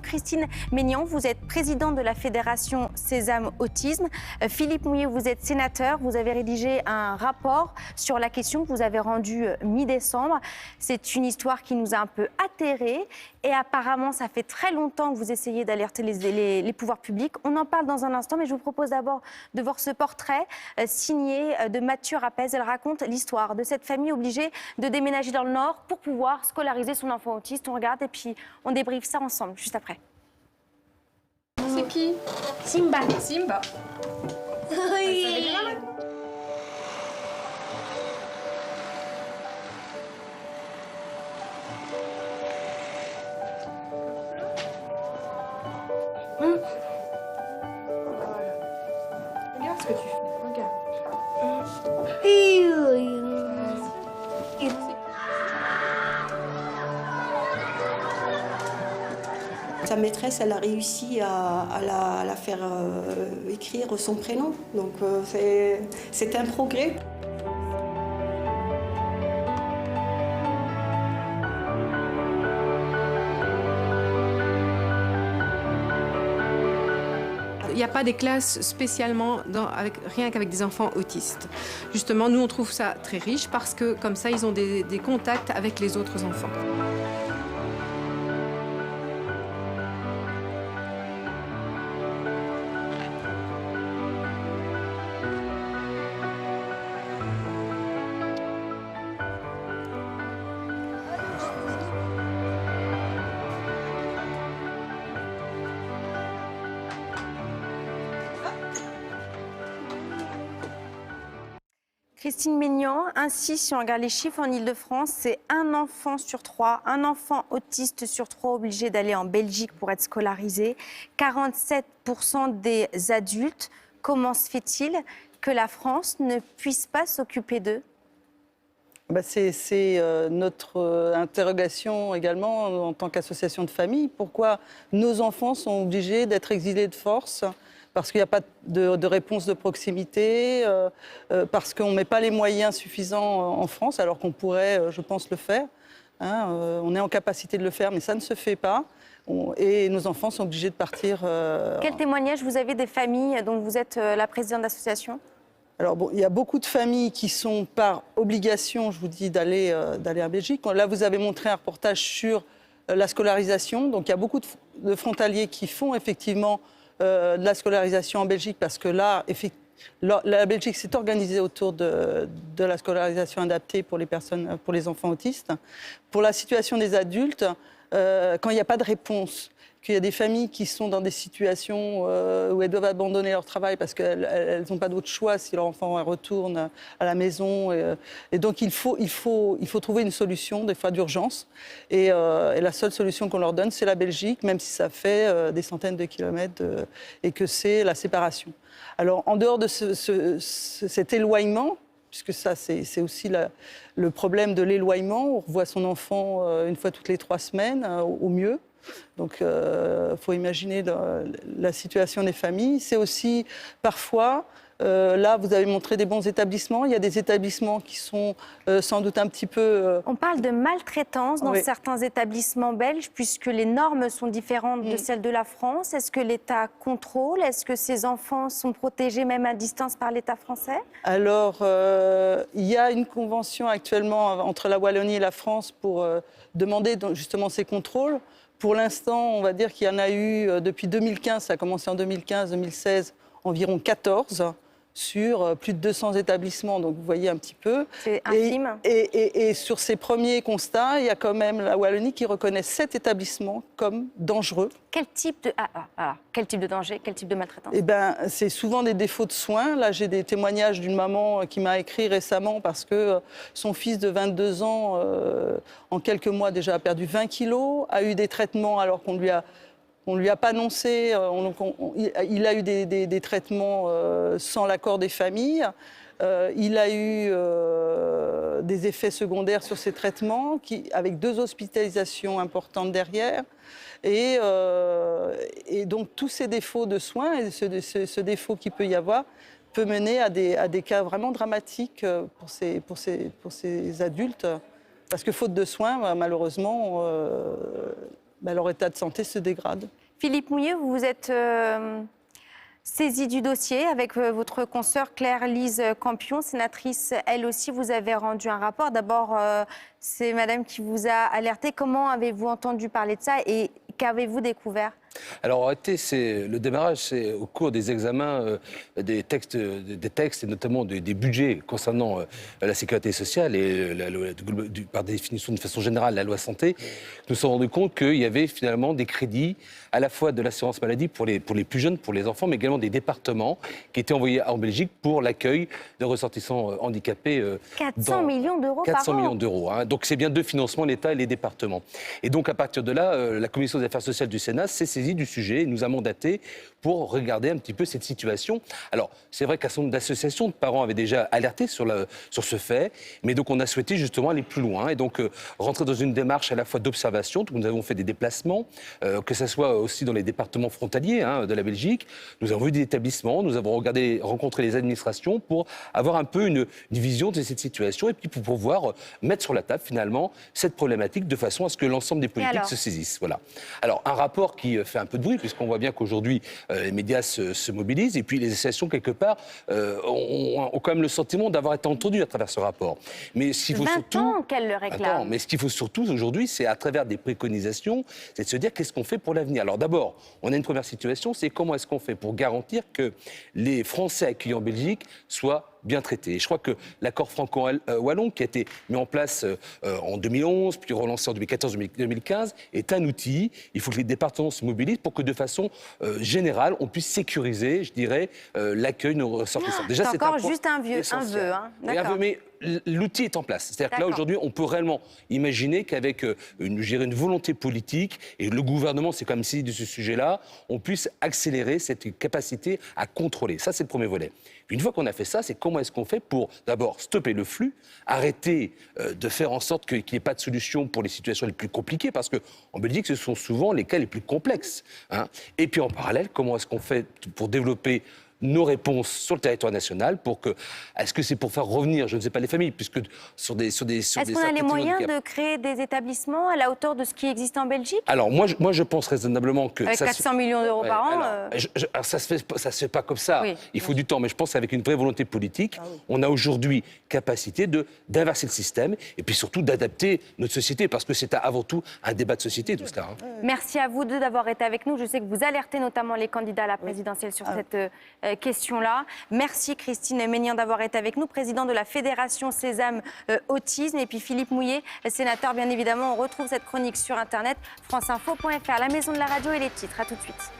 Christine Maignan, vous êtes présidente de la Fédération Sésame Autisme. Philippe Mouillet, vous êtes sénateur. Vous avez rédigé un rapport sur la question que vous avez rendu mi-décembre. C'est une histoire qui nous a un peu atterrés. Et apparemment, ça fait très longtemps que vous essayez d'alerter les pouvoirs publics. On en parle dans un instant, mais je vous propose d'abord de voir ce portrait signé de Mathieu Rapez. Elle raconte l'histoire de cette famille obligée de déménager dans le Nord pour pouvoir scolariser son enfant autiste. On regarde et puis on débriefe ça ensemble, juste après. C'est qui? Simba. Simba. Oui. Regarde ce que tu fais. Regarde. Sa maîtresse, elle a réussi à la faire écrire son prénom. Donc c'est un progrès. Il n'y a pas des classes spécialement, rien qu'avec des enfants autistes. Justement, nous, on trouve ça très riche parce que, comme ça, ils ont des contacts avec les autres enfants. Christine Maignan, ainsi, si on regarde les chiffres en Ile-de-France, c'est un enfant sur 3, un enfant autiste sur 3 obligé d'aller en Belgique pour être scolarisé. 47% des adultes. Comment se fait-il que la France ne puisse pas s'occuper d'eux? C'est notre interrogation également en tant qu'association de famille. Pourquoi nos enfants sont obligés d'être exilés de force? Parce qu'il n'y a pas de réponse de proximité, parce qu'on ne met pas les moyens suffisants en France, alors qu'on pourrait, je pense, le faire. On est en capacité de le faire, mais ça ne se fait pas. Et nos enfants sont obligés de partir. Quel témoignage vous avez des familles dont vous êtes la présidente d'association? Alors bon, il y a beaucoup de familles qui sont par obligation, je vous dis, d'aller en Belgique. Là, vous avez montré un reportage sur la scolarisation. Donc il y a beaucoup de frontaliers qui font effectivement de la scolarisation en Belgique parce que là, la Belgique s'est organisée autour de la scolarisation adaptée pour les enfants autistes. Pour la situation des adultes, quand il n'y a pas de réponse, qu'il y a des familles qui sont dans des situations où elles doivent abandonner leur travail parce qu'elles n'ont pas d'autre choix si leur enfant retourne à la maison. Et donc il faut trouver une solution, des fois d'urgence. Et la seule solution qu'on leur donne, c'est la Belgique, même si ça fait des centaines de kilomètres et que c'est la séparation. Alors en dehors de cet éloignement, puisque ça, c'est aussi le problème de l'éloignement. On revoit son enfant une fois toutes les 3 semaines, au mieux. Donc, il faut imaginer la situation des familles. C'est aussi, parfois, là, vous avez montré des bons établissements. Il y a des établissements qui sont sans doute un petit peu... On parle de maltraitance dans Oui. certains établissements belges, puisque les normes sont différentes de celles de la France. Est-ce que l'État contrôle? Est-ce que ces enfants sont protégés même à distance par l'État français? Alors, il y a une convention actuellement entre la Wallonie et la France pour demander justement ces contrôles. Pour l'instant, on va dire qu'il y en a eu depuis 2015, ça a commencé en 2015-2016, environ 14 sur plus de 200 établissements. Donc vous voyez un petit peu. C'est infime. Et sur ces premiers constats, il y a quand même la Wallonie qui reconnaît 7 établissements comme dangereux. Quel type de quel type de danger, quel type de maltraitance? Eh ben, c'est souvent des défauts de soins. Là, j'ai des témoignages d'une maman qui m'a écrit récemment parce que son fils de 22 ans, en quelques mois déjà, a perdu 20 kilos, a eu des traitements alors qu'on lui a pas annoncé. Il a eu des traitements sans l'accord des familles. Il a eu des effets secondaires sur ces traitements, avec 2 hospitalisations importantes derrière. Et donc tous ces défauts de soins et ce défaut qu'il peut y avoir peut mener à des cas vraiment dramatiques pour ces adultes. Parce que faute de soins, malheureusement, leur état de santé se dégrade. Philippe Mouillet, vous vous êtes saisi du dossier avec votre consoeur Claire-Lise Campion, sénatrice. Elle aussi, vous avez rendu un rapport. D'abord, c'est madame qui vous a alerté. Comment avez-vous entendu parler de ça et qu'avez-vous découvert ? Alors, en réalité, le démarrage, c'est au cours des examens des textes et notamment des budgets concernant la sécurité sociale et par définition, de façon générale, la loi santé. Nous nous sommes rendus compte qu'il y avait finalement des crédits à la fois de l'assurance maladie pour les plus jeunes, pour les enfants, mais également des départements qui étaient envoyés en Belgique pour l'accueil de ressortissants handicapés. 400 millions d'euros par an. 400 millions d'euros. Hein. Donc, c'est bien deux financements, l'État et les départements. Et donc, à partir de là, la Commission des affaires sociales du Sénat s'est saisie du sujet et nous a mandaté pour regarder un petit peu cette situation. Alors, c'est vrai qu'un certain nombre d'associations de parents avaient déjà alerté sur ce fait, mais donc on a souhaité justement aller plus loin et donc rentrer dans une démarche à la fois d'observation. Nous avons fait des déplacements, que ce soit aussi dans les départements frontaliers de la Belgique. Nous avons vu des établissements, nous avons rencontré les administrations pour avoir un peu une vision de cette situation et puis pour pouvoir mettre sur la table finalement cette problématique de façon à ce que l'ensemble des politiques se saisissent. Voilà. Alors, un rapport qui fait un peu de bruit, puisqu'on voit bien qu'aujourd'hui, les médias se mobilisent, et puis les associations, quelque part, ont quand même le sentiment d'avoir été entendues à travers ce rapport. Mais ce qu'il faut 20 ans qu'elles le réclament. Mais ce qu'il faut surtout aujourd'hui, c'est à travers des préconisations, c'est de se dire qu'est-ce qu'on fait pour l'avenir. Alors d'abord, on a une première situation, c'est comment est-ce qu'on fait pour garantir que les Français accueillis en Belgique soient bien traités. Et je crois que l'accord franco-wallon, qui a été mis en place en 2011, puis relancé en 2014-2015, est un outil. Il faut que les départements se mobilisent pour que de façon générale, on puisse sécuriser, je dirais, l'accueil de nos ressortissants. Déjà, c'est encore juste un vœu. Hein. D'accord. Mais l'outil est en place. C'est-à-dire que là, aujourd'hui, on peut réellement imaginer qu'avec une volonté politique, et le gouvernement s'est quand même saisi de ce sujet-là, on puisse accélérer cette capacité à contrôler. Ça, c'est le premier volet. Puis une fois qu'on a fait ça, c'est comment est-ce qu'on fait pour, d'abord, stopper le flux, arrêter de faire en sorte qu'il n'y ait pas de solution pour les situations les plus compliquées, parce qu'en Belgique, ce sont souvent les cas les plus complexes. Hein. Et puis, en parallèle, comment est-ce qu'on fait pour développer nos réponses sur le territoire national est-ce que c'est pour faire revenir, je ne sais pas, les familles, puisque sur des est-ce qu'on a les moyens de créer des établissements à la hauteur de ce qui existe en Belgique ? Alors moi je pense raisonnablement que avec 400 millions d'euros par an. Alors, ça se fait pas comme ça. Oui, il faut du temps, mais je pense qu'avec une vraie volonté politique, on a aujourd'hui capacité d'inverser le système et puis surtout d'adapter notre société, parce que c'est avant tout un débat de société tout cela. Merci à vous deux d'avoir été avec nous. Je sais que vous alertez notamment les candidats à la présidentielle sur cette question-là. Merci Christine Ménian d'avoir été avec nous, présidente de la Fédération Sésame Autisme, et puis Philippe Mouillet, sénateur bien évidemment. On retrouve cette chronique sur internet franceinfo.fr, la maison de la radio et les titres. À tout de suite.